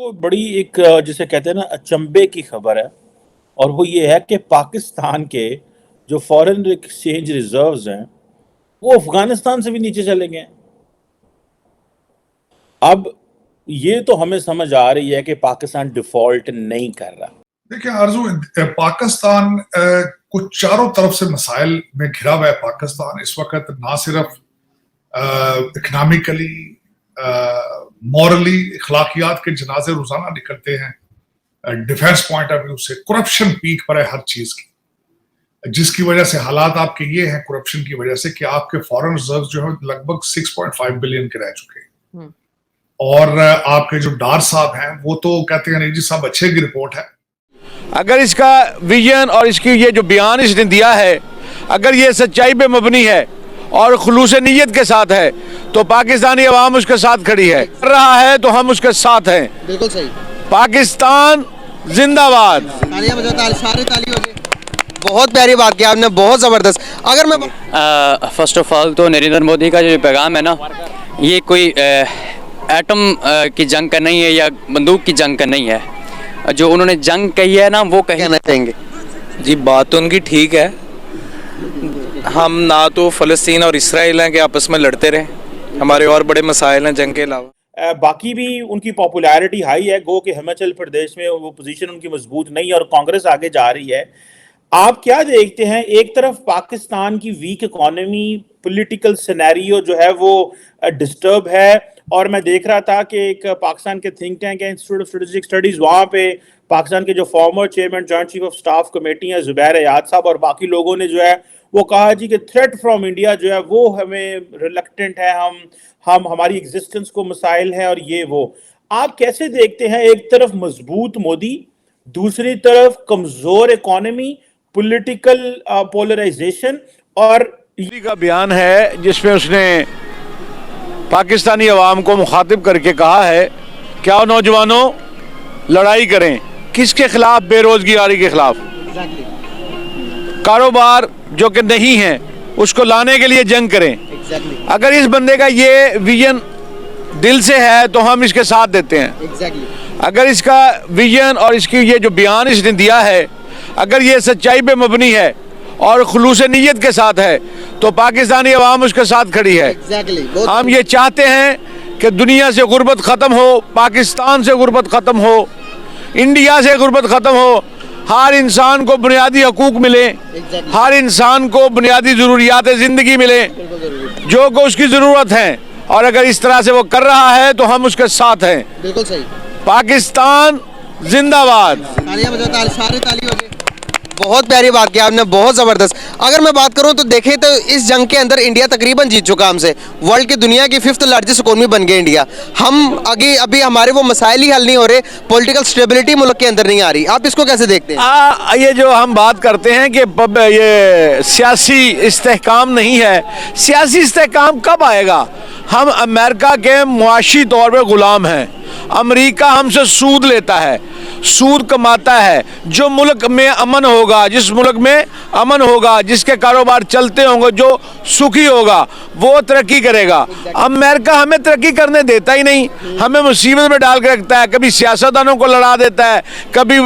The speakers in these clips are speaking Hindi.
तो बड़ी एक जिसे कहते हैं ना अचंभे की खबर है और वो ये है कि पाकिस्तान के जो फॉरेन एक्सचेंज रिजर्व्स हैं वो अफगानिस्तान से भी नीचे चले गए हैं। अब ये तो हमें समझ आ रही है कि पाकिस्तान डिफॉल्ट नहीं कर रहा। देखिए आरजू, पाकिस्तान कुछ चारों तरफ से मसाइल में घिरा हुआ है। पाकिस्तान इस वक्त ना सिर्फ इकनॉमिकली, मॉरली, अखलाकियात के जनाजे रोजाना निकलते हैं, डिफेंस पॉइंट ऑफ व्यू से करप्शन पीक पर है हर चीज की, जिसकी वजह से हालात आपके ये हैं करप्शन की वजह से कि आपके फॉरेन रिजर्व जो है लगभग 6.5 बिलियन के रह चुके हैं। और आपके जो डार साहब हैं वो तो कहते हैं नहीं जी साहब अच्छे की रिपोर्ट है। अगर इसका विजन और इसकी ये जो बयान इसने दिया है, अगर ये सच्चाई पे मबनी है और खुलूस नीयत के साथ है तो पाकिस्तानी अवाम उसके साथ खड़ी है, कर रहा है तो हम उसके साथ हैं। बिल्कुल सही। पाकिस्तान जिंदाबाद। सारे ताली हो गए। बहुत प्यारी बात की आपने, बहुत जबरदस्त। अगर मैं फर्स्ट ऑफ ऑल तो नरेंद्र मोदी का जो पैगाम है ना, ये कोई एटम की जंग का नहीं है या बंदूक की जंग का नहीं है। जो उन्होंने जंग कही है ना वो कहना चाहेंगे जी। बात तो उनकी ठीक है, हम ना तो फ़लस्तीन और इसराइल हैं कि आपस में लड़ते रहे, हमारे और बड़े मसाइल हैं जंग के अलावा। बाकी भी उनकी पॉपुलैरिटी हाई है, गो कि हिमाचल प्रदेश में वो पोजीशन उनकी मजबूत नहीं है और कांग्रेस आगे जा रही है। आप क्या देखते हैं, एक तरफ पाकिस्तान की वीक इकोनॉमी, पॉलिटिकल सिनेरियो जो है वो डिस्टर्ब है, और मैं देख रहा था कि एक पाकिस्तान के थिंक टैंक है इंस्टीट्यूट ऑफ स्ट्रेटेजिक स्टडीज, वहाँ पे पाकिस्तान के जो former chairman joint chief of staff committee है जुबैर अयाद साहब और बाकी लोगों ने जो है वो कहा जी कि थ्रेट फ्रॉम इंडिया जो है वो हमें रिलक्टेंट है, हम हमारी एग्जिस्टेंस को मसाइल है और ये वो। आप कैसे देखते हैं, एक तरफ मजबूत मोदी, दूसरी तरफ कमजोर इकोनॉमी, पॉलिटिकल पोलराइजेशन, और का बयान है जिसमें उसने पाकिस्तानी अवाम को मुखातिब करके कहा है, क्या नौजवानों लड़ाई करें, किसके खिलाफ? बेरोजगारी के खिलाफ। कारोबार जो कि नहीं है उसको लाने के लिए जंग करें। अगर इस बंदे का ये विजन दिल से है तो हम इसके साथ देते हैं। अगर इसका विजन और इसकी ये जो बयान इसने दिया है, अगर ये सच्चाई पे मबनी है और खुलूस नीयत के साथ है तो पाकिस्तानी अवाम उसके साथ खड़ी है। हम ये चाहते हैं कि दुनिया से गुर्बत ख़त्म हो, पाकिस्तान से गुर्बत ख़त्म हो, इंडिया से गुर्बत ख़त्म हो, हर इंसान को बुनियादी हकूक मिले, हर इंसान को बुनियादी ज़रूरियात ज़िंदगी मिले जो को उसकी ज़रूरत है। और अगर इस तरह से वो कर रहा है तो हम उसके साथ हैं। बिल्कुल सही। पाकिस्तान जिंदाबाद। सारे ताली हो गए। बहुत प्यारी बात की आपने, बहुत ज़बरदस्त। अगर मैं बात करूं तो देखें तो इस जंग के अंदर इंडिया तकरीबन जीत चुका हमसे। वर्ल्ड की दुनिया की 5th लार्जेस्ट इकोनॉमी बन गई इंडिया। हम आगे अभी हमारे वो मसाइल ही हल नहीं हो रहे, पॉलिटिकल स्टेबिलिटी मुल्क के अंदर नहीं आ रही। आप इसको कैसे देखते हैं? ये जो हम बात करते हैं कि ये सियासी इस्तेहकाम नहीं है, सियासी इस्तेहकाम कब आएगा? हम अमेरिका के मुआशी तौर पर गुलाम हैं। अमेरिका हमसे सूद लेता है, सूद कमाता है। जो मुल्क में अमन होगा, जिस मुल्क में अमन होगा, जिसके कारोबार चलते होंगे, जो सुखी होगा वो तरक्की करेगा। अमेरिका हमें तरक्की करने देता ही नहीं, हमें मुसीबत में डाल के रखता है। कभी सियासतदानों को लड़ा देता है, कभी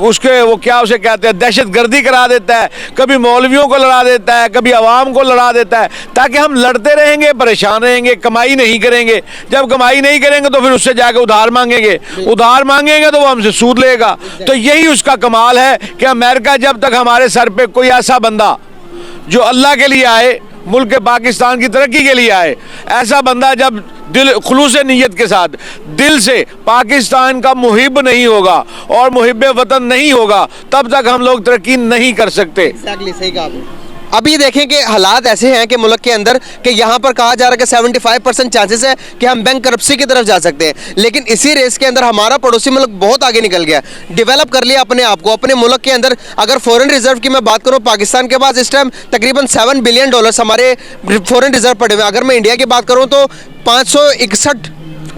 उसके वो क्या उसे कहते हैं दहशत गर्दी करा देता है, कभी मौलवियों को लड़ा देता है, कभी आवाम को लड़ा देता है, ताकि हम लड़ते रहेंगे, परेशान रहेंगे, कमाई नहीं करेंगे। जब कमाई नहीं करेंगे तो फिर उससे जाकर उधार मांगेंगे, उधार मांगेंगे तो वो हमसे सूद लेगा। तो यही उसका कमाल है कि अमेरिका जब तक हमारे सर पे कोई ऐसा बंदा जो अल्लाह के लिए आए, मुल्क पाकिस्तान की तरक्की के लिए आए, ऐसा बंदा जब दिल खुलूस नीयत के साथ दिल से पाकिस्तान का मुहिब नहीं होगा और मुहिब वतन नहीं होगा, तब तक हम लोग तरक्की नहीं कर सकते। सही कहा आपने। अभी देखें कि हालात ऐसे हैं कि मुल्क के अंदर कि यहाँ पर कहा जा रहा है कि 75% चांसेस है कि हम बैंक करप्सी की तरफ जा सकते हैं, लेकिन इसी रेस के अंदर हमारा पड़ोसी मुल्क बहुत आगे निकल गया, डेवलप कर लिया अपने आप को। अपने मुल्क के अंदर अगर फॉरेन रिजर्व की मैं बात करूँ, पाकिस्तान के पास इस टाइम तकरीबन $7 बिलियन हमारे फॉरेन रिजर्व पड़े हुए हैं। अगर मैं इंडिया की बात करूँ तो 561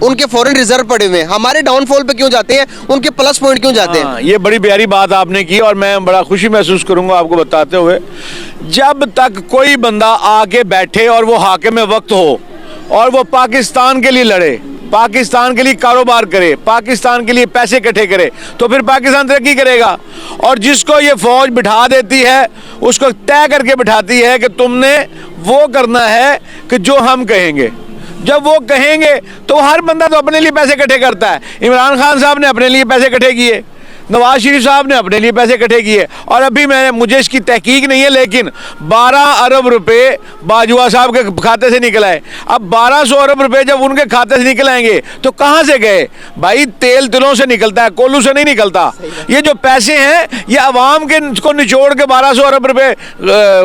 उनके फॉरेन रिजर्व पड़े हुए हैं। हमारे डाउनफॉल पे क्यों जाते हैं, उनके प्लस पॉइंट क्यों जाते हैं? ये बड़ी प्यारी बात आपने की और मैं बड़ा खुशी महसूस करूंगा आपको बताते हुए। जब तक कोई बंदा आके बैठे और वो हाकिम वक्त हो और वो पाकिस्तान के लिए लड़े, पाकिस्तान के लिए कारोबार करे, पाकिस्तान के लिए पैसे इकट्ठे करे, तो फिर पाकिस्तान तरक्की करेगा। और जिसको ये फौज बिठा देती है उसको तय करके बिठाती है कि तुमने वो करना है कि जो हम कहेंगे। जब वो कहेंगे तो हर बंदा तो अपने लिए पैसे इकट्ठे करता है। इमरान खान साहब ने अपने लिए पैसे इकट्ठे किए, नवाज शरीफ साहब ने अपने लिए पैसे इकट्ठे किए, और अभी मुझे इसकी तहकीक नहीं है लेकिन 12 अरब रुपए बाजवा साहब के खाते से निकल आए। अब 1200 अरब रुपए जब उनके खाते से निकल आएंगे तो कहाँ से गए भाई? तेल तिलों से निकलता है, कोल्हू से नहीं निकलता। ये जो पैसे हैं ये अवाम के को निचोड़ के 1200 अरब रुपए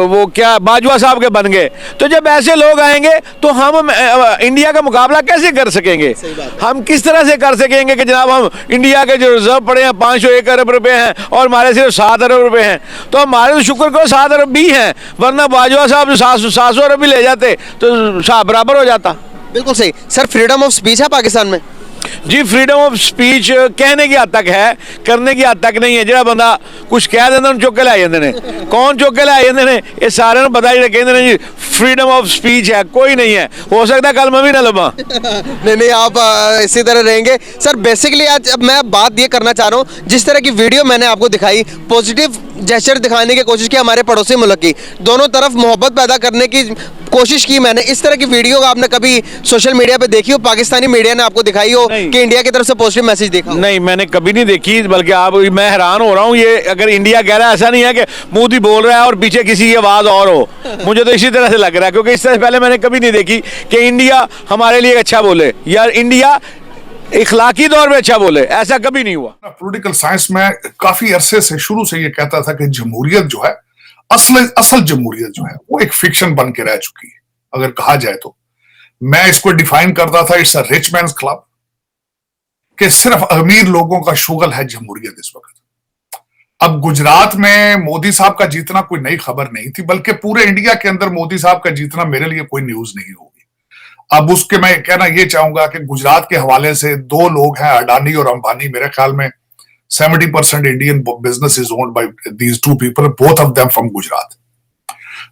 वो क्या बाजवा साहब के बन गए। तो जब ऐसे लोग आएंगे तो हम इंडिया का मुकाबला कैसे कर सकेंगे? हम किस तरह से कर सकेंगे कि जनाब हम इंडिया के जो रिजर्व पड़े हैं 501 अरब रुपए हैं और हमारे सिर्फ 7 अरब रुपए हैं, तो हमारे तो शुक्र करो 7 अरब भी हैं, वरना बाजवा साहब 700 अरब भी ले जाते तो साहब बराबर हो जाता। बिल्कुल सही सर। फ्रीडम ऑफ स्पीच है पाकिस्तान में? जी फ्रीडम ऑफ स्पीच कहने की हद तक है, करने की हद तक नहीं है। जो बंदा कुछ कह देता चुक के लै जाते हैं। कौन चुक के लै जाते हैं? ये सारे पता ही कहते हैं जी फ्रीडम ऑफ स्पीच है, कोई नहीं है। हो सकता है कल मैं भी ना लबा। नहीं आप इसी तरह रहेंगे सर। बेसिकली आज अब मैं बात ये करना चाह रहा हूँ, जिस तरह की वीडियो मैंने आपको दिखाई, पॉजिटिव जेस्चर दिखाने की कोशिश की हमारे पड़ोसी मुल्क की, दोनों तरफ मोहब्बत पैदा करने की कोशिश की मैंने। इस तरह की वीडियो आपने कभी सोशल मीडिया पे देखी हो, पाकिस्तानी मीडिया ने आपको दिखाई हो कि इंडिया की तरफ से पॉजिटिव मैसेज देखा हो? नहीं, मैंने कभी नहीं देखी, बल्कि मैं हैरान हो रहा हूँ। ये अगर इंडिया कह रहा है, ऐसा नहीं है कि मोदी बोल रहा है और पीछे किसी की आवाज़ और हो। मुझे तो इसी तरह से लग रहा है, क्योंकि इस तरह से पहले मैंने कभी नहीं देखी कि इंडिया हमारे लिए अच्छा बोले या इंडिया इखलाकी तौर पे अच्छा बोले, ऐसा कभी नहीं हुआ। पॉलिटिकल साइंस में काफी अरसे से शुरू से ये कहता था कि जमहूरियत जो है, असल जमहूरियत जो है वो एक फिक्शन बन के रह चुकी है। अगर कहा जाए तो मैं इसको डिफाइन करता था, it's a rich mains club, कि सिर्फ अमीर लोगों का शुगल है जमहूरियत इस वक्त। अब गुजरात में मोदी साहब का जीतना कोई नई खबर नहीं थी, बल्कि पूरे इंडिया के अंदर मोदी साहब का जीतना मेरे लिए कोई न्यूज नहीं होगी। अब उसके मैं कहना ये चाहूंगा कि गुजरात के हवाले से दो लोग हैं, अडानी और अंबानी। मेरे ख्याल में 70% Indian business is owned by these two people, both of them from Gujarat.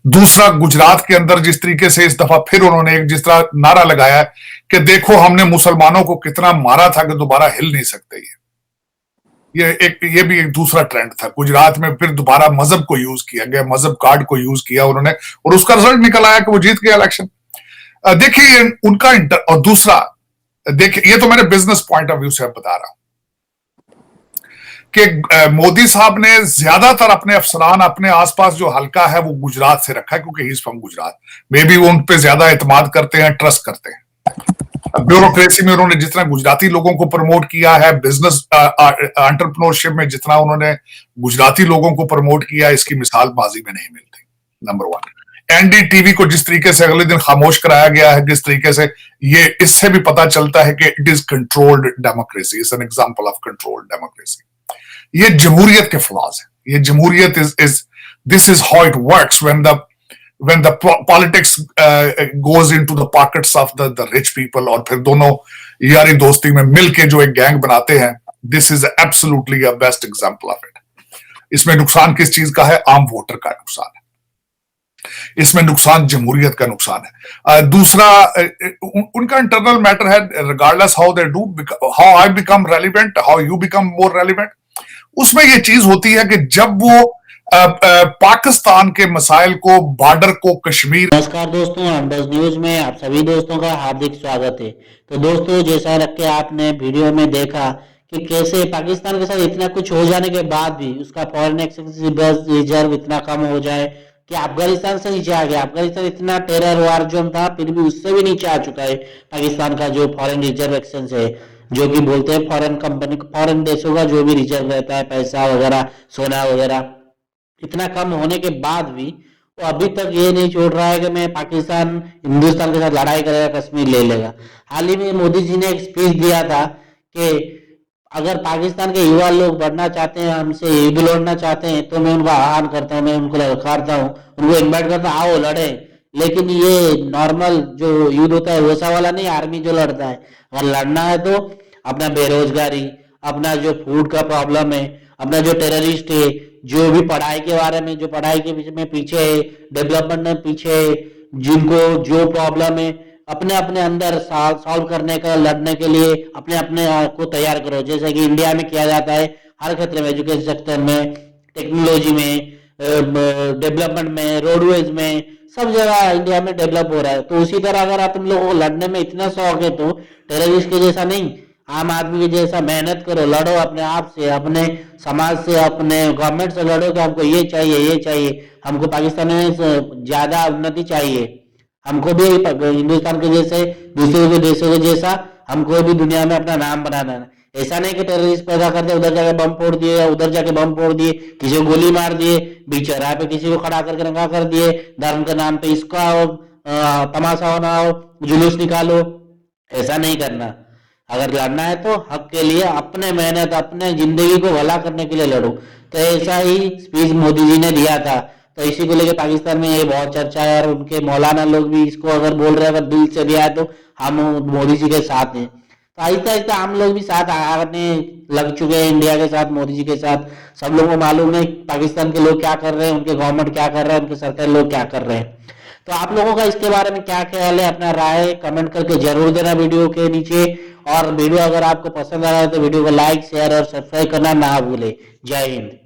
दूसरा, गुजरात के अंदर जिस तरीके से इस दफा फिर उन्होंने एक जिस तरह नारा लगाया है कि देखो हमने मुसलमानों को कितना मारा था कि दोबारा हिल नहीं सकते। ये भी एक दूसरा ट्रेंड था गुजरात में। फिर दोबारा मजहब को यूज किया गया, मजहब कार्ड को यूज किया उन्होंने, और उसका रिजल्ट निकल आया कि वो जीत गया इलेक्शन। देखिए उनका और दूसरा, देखिए ये तो मैंने बिजनेस पॉइंट ऑफ व्यू से बता रहा हूं कि मोदी साहब ने ज्यादातर अपने अफसरान अपने आसपास जो हल्का है वो गुजरात से रखा है, क्योंकि he is from Gujarat. May be वो उन पे ज्यादा एतमाद करते हैं, ट्रस्ट करते हैं। ब्यूरोक्रेसी में उन्होंने जितना गुजराती लोगों को प्रमोट किया है, बिजनेस एंटरप्रेन्योरशिप में जितना उन्होंने गुजराती लोगों को प्रमोट किया, इसकी मिसाल बाजी में नहीं मिलती। नंबर 1, एनडीटीवी को जिस तरीके से अगले दिन खामोश कराया गया है, जिस तरीके से, ये इससे भी पता चलता है कि it is controlled democracy, is an example of controlled democracy. ये जमहूरियत के फ्लॉज है। ये जमहूरियत this is how it works when the politics goes into the pockets of the rich people, और फिर दोनों यारी दोस्ती में मिलके जो एक गैंग बनाते हैं, this is absolutely a best example of it। इसमें नुकसान किस चीज का है? आम वोटर का नुकसान है, इसमें नुकसान जमहूरियत का नुकसान है। दूसरा, उनका इंटरनल मैटर है, regardless how they do, how I become relevant, how you become more relevant. उसमें यह चीज होती है कि जब वो पाकिस्तान के मसाइल को, बॉर्डर को, कश्मीर। नमस्कार दोस्तों, अंडर्स न्यूज में आप सभी दोस्तों का हार्दिक स्वागत है। तो दोस्तों, जैसा रख के आपने वीडियो में देखा कि कैसे पाकिस्तान के साथ इतना कुछ हो जाने के बाद भी उसका फॉरेन एक्सचेंज रिजर्व इतना कम हो जाए कि अफगानिस्तान से नीचे आ गया। अफगानिस्तान इतना टेरर वार जोन था, फिर भी उससे भी नीचे आ चुका है पाकिस्तान का जो फॉरेन रिजर्व एक्सचेंज है, जो कि बोलते हैं फॉरेन कंपनी, फॉरेन देशों का जो भी रिजर्व रहता है, पैसा वगैरह, सोना वगैरह, इतना कम होने के बाद भी वो अभी तक ये नहीं छोड़ रहा है कि मैं पाकिस्तान हिंदुस्तान के साथ लड़ाई करेगा, कश्मीर ले लेगा। हाल ही में मोदी जी ने एक स्पीच दिया था कि अगर पाकिस्तान के युवा लोग बढ़ना चाहते हैं, हमसे युद्ध लड़ना चाहते हैं, तो मैं उनका आह्वान करता हूँ, मैं उनको ललकारता हूँ, उनको इन्वाइट करता हूँ, आओ लड़े। लेकिन ये नॉर्मल जो युद्ध होता है वैसा वाला नहीं, आर्मी जो लड़ता है। अगर लड़ना है तो अपना बेरोजगारी, अपना जो फूड का प्रॉब्लम है, अपना जो टेररिस्ट है, जो भी पढ़ाई के बारे में, जो पढ़ाई के में पीछे है, डेवलपमेंट में पीछे है, जिनको जो प्रॉब्लम है, अपने अपने अंदर सॉल्व करने का, लड़ने के लिए अपने अपने को तैयार करो, जैसे कि इंडिया में किया जाता है हर क्षेत्र में, एजुकेशन सेक्टर में, टेक्नोलॉजी में, डेवलपमेंट में, रोडवेज में, सब जगह इंडिया में डेवलप हो रहा है। तो उसी तरह अगर आप तुम लोगों को लड़ने में इतना शौक है तो टेररिस्ट के जैसा नहीं, आम आदमी के जैसा मेहनत करो, लड़ो अपने आप से, अपने समाज से, अपने गवर्नमेंट से लड़ो कि हमको ये चाहिए, ये चाहिए, हमको पाकिस्तान में ज्यादा उन्नति चाहिए, हमको भी हिंदुस्तान के जैसे दूसरे के देशों के जैसा हमको भी दुनिया में अपना नाम बनाना है। ऐसा नहीं कि टेररिस्ट पैदा कर दिया, उधर जाके बम फोड़ दिए या उधर जाके बम फोड़ दिए, किसी को गोली मार दिए, बीच चौराहे पे किसी को खड़ा करके रंगा कर दिए, धर्म के नाम पे इसका तमाशा होना हो, जुलूस निकालो, ऐसा नहीं करना। अगर लड़ना है तो हक के लिए, अपने मेहनत, अपने जिंदगी को भला करने के लिए लड़ो। तो ऐसा ही स्पीच मोदी जी ने दिया था, तो इसी को लेके पाकिस्तान में ये बहुत चर्चा है और उनके मौलाना लोग भी इसको अगर बोल रहे हैं, अगर दिल से दिया है तो हम मोदी जी के साथ हैं। तो आहिस्ता आहिस्ता हम लोग भी साथ आने लग चुके हैं इंडिया के साथ, मोदी जी के साथ। सब लोगों को मालूम है पाकिस्तान के लोग क्या कर रहे हैं, उनके गवर्नमेंट क्या कर रहे हैं, उनके सरकारी लोग क्या कर रहे हैं। तो आप लोगों का इसके बारे में क्या ख्याल है, अपना राय कमेंट करके जरूर देना वीडियो के नीचे। और वीडियो अगर आपको पसंद आ रहा है तो वीडियो को लाइक, शेयर और सब्सक्राइब करना ना भूले। जय हिंद।